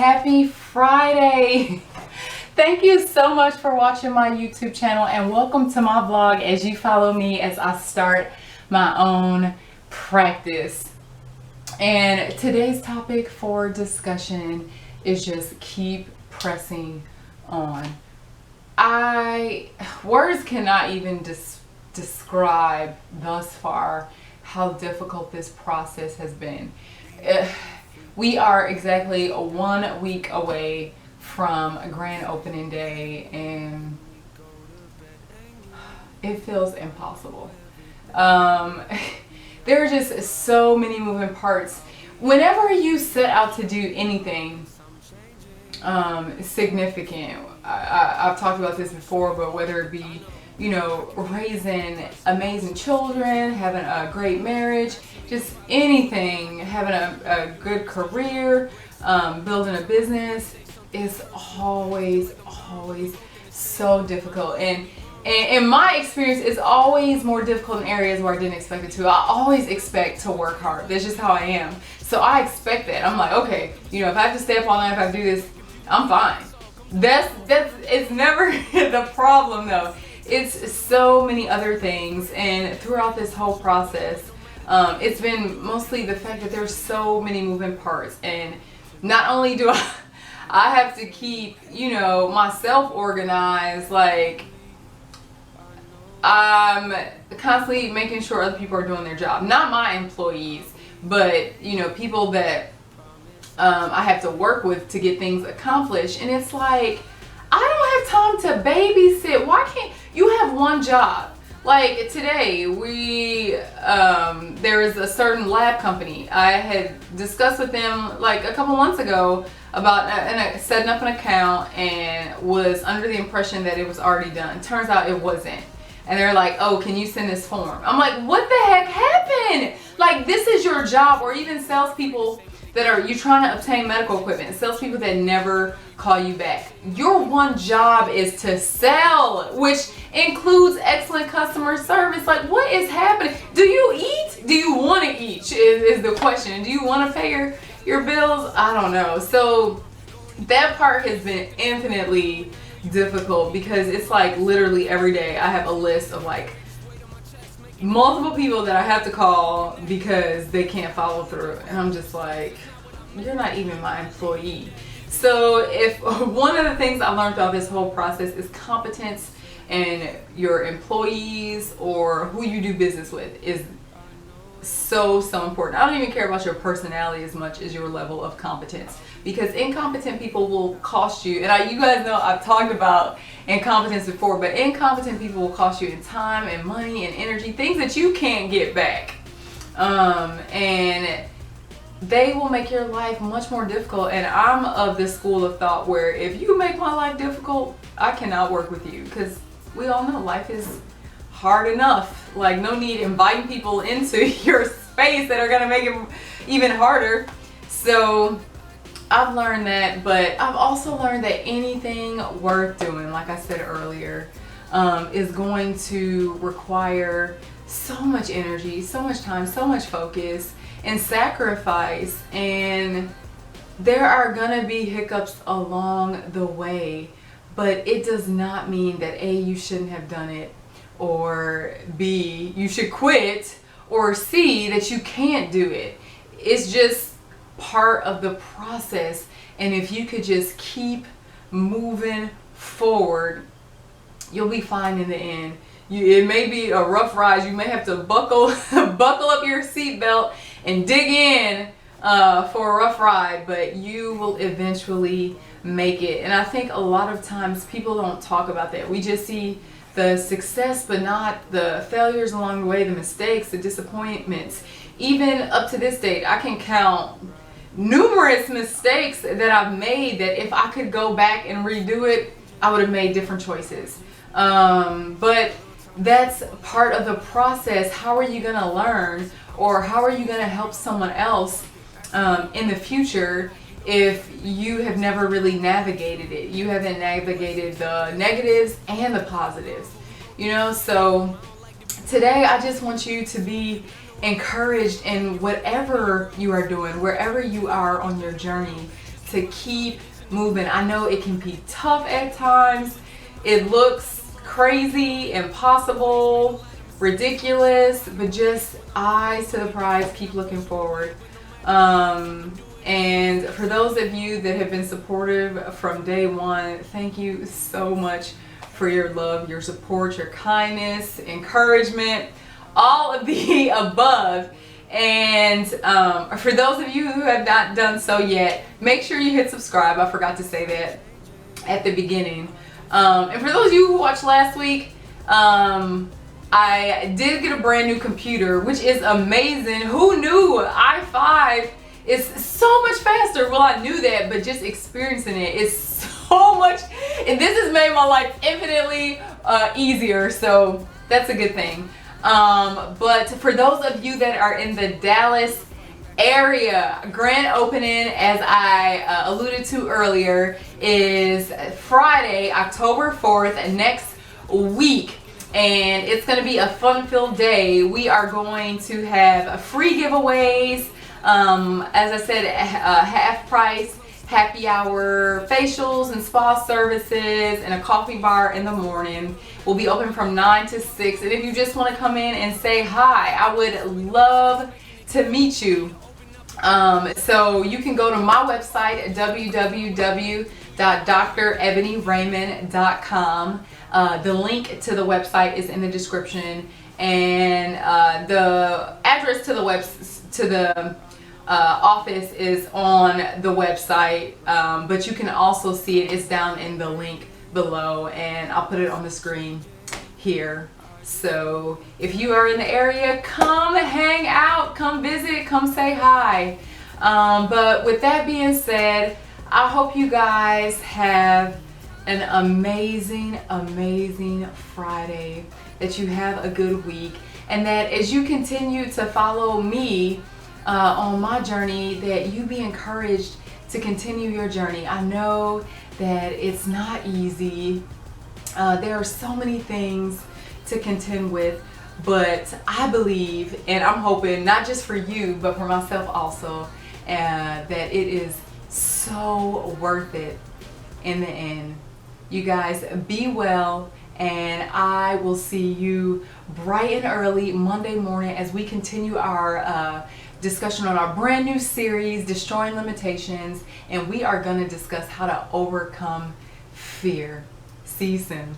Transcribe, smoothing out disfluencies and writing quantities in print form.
happy Friday. Thank you so much for watching my YouTube channel and welcome to my vlog as you follow me as I start my own practice. And today's topic for discussion is just keep pressing on. Words cannot even describe thus far how difficult this process has been. We are exactly 1 week away from a grand opening day and it feels impossible. There are just so many moving parts. Whenever you set out to do anything significant, I've talked about this before, but whether it be, raising amazing children, having a great marriage, just anything, having a good career, building a business is always so difficult. And in my experience, it's always more difficult in areas where I didn't expect it to. I always expect to work hard. That's just how I am. So I expect that. I'm like, okay, if I have to stay up all night, if I have to do this, I'm fine. It's never the problem though. It's so many other things, and throughout this whole process, it's been mostly the fact that there's so many moving parts, and not only do I have to keep, myself organized, like I'm constantly making sure other people are doing their job. Not my employees, but people that I have to work with to get things accomplished. And it's like, I don't have time to babysit. Why can't you have one job? Like today, there is a certain lab company. I had discussed with them like a couple months ago about setting up an account and was under the impression that it was already done. Turns out it wasn't. And they're like, oh, can you send this form? I'm like, what the heck happened? Like, this is your job. Or even salespeople that you trying to obtain medical equipment, salespeople that never call you back. Your one job is to sell, which includes excellent customer service. Like, what is happening? Do you eat? Do you want to eat is the question. Do you want to pay your bills? I don't know. So that part has been infinitely difficult because it's like literally every day I have a list of like multiple people that I have to call because they can't follow through, and I'm just like, you're not even my employee. So if one of the things I learned throughout this whole process is competence in your employees or who you do business with is so important. I don't even care about your personality as much as your level of competence, because incompetent people will cost you, and you guys know I've talked about incompetence before, but incompetent people will cost you in time and money and energy, things that you can't get back, and they will make your life much more difficult. And I'm of this school of thought where if you make my life difficult, I cannot work with you, because we all know life is hard enough. Like, no need inviting people into your space that are gonna make it even harder. So I've learned that, but I've also learned that anything worth doing, like I said earlier, is going to require so much energy, so much time, so much focus and sacrifice. And there are gonna be hiccups along the way, but it does not mean that A, you shouldn't have done it, or B, you should quit, or C, that you can't do it. It's just part of the process. And if you could just keep moving forward, you'll be fine in the end. It may be a rough ride. You may have to buckle up your seatbelt and dig in for a rough ride, but you will eventually make it. And I think a lot of times people don't talk about that. We just see the success, but not the failures along the way, the mistakes, the disappointments. Even up to this date, I can count numerous mistakes that I've made that if I could go back and redo it, I would have made different choices. But that's part of the process. How are you going to learn, or how are you going to help someone else in the future if you have never really navigated it? You haven't navigated the negatives and the positives, so today I just want you to be encouraged in whatever you are doing, wherever you are on your journey, to keep moving. I know it can be tough at times. It looks crazy, impossible, ridiculous, but just eyes to the prize, keep looking forward. And for those of you that have been supportive from day one, thank you so much for your love, your support, your kindness, encouragement, all of the above. And for those of you who have not done so yet, make sure you hit subscribe. I forgot to say that at the beginning. And for those of you who watched last week, I did get a brand new computer, which is amazing. Who knew i5 is so much faster? Well, I knew that, but just experiencing it is so much, and this has made my life infinitely easier, so that's a good thing. But for those of you that are in the Dallas area, grand opening, as I alluded to earlier, is Friday, October 4th, next week. And it's going to be a fun-filled day. We are going to have free giveaways, as I said, half price, happy hour facials and spa services, and a coffee bar in the morning. We'll be open from 9 to 6. And if you just want to come in and say hi, I would love to meet you. So you can go to my website, www.drebonyraymond.com. The link to the website is in the description, and the address to the office is on the website, but you can also see it. It's down in the link below, and I'll put it on the screen here. So if you are in the area, come hang out, come visit, come say hi. But with that being said, I hope you guys have an amazing Friday, that you have a good week, and that as you continue to follow me on my journey, that you be encouraged to continue your journey. I know that it's not easy. There are so many things to contend with, but I believe, and I'm hoping, not just for you, but for myself also, that it is so worth it in the end. You guys be well, and I will see you bright and early Monday morning as we continue our discussion on our brand new series, Destroying Limitations, and we are going to discuss how to overcome fear. See you soon.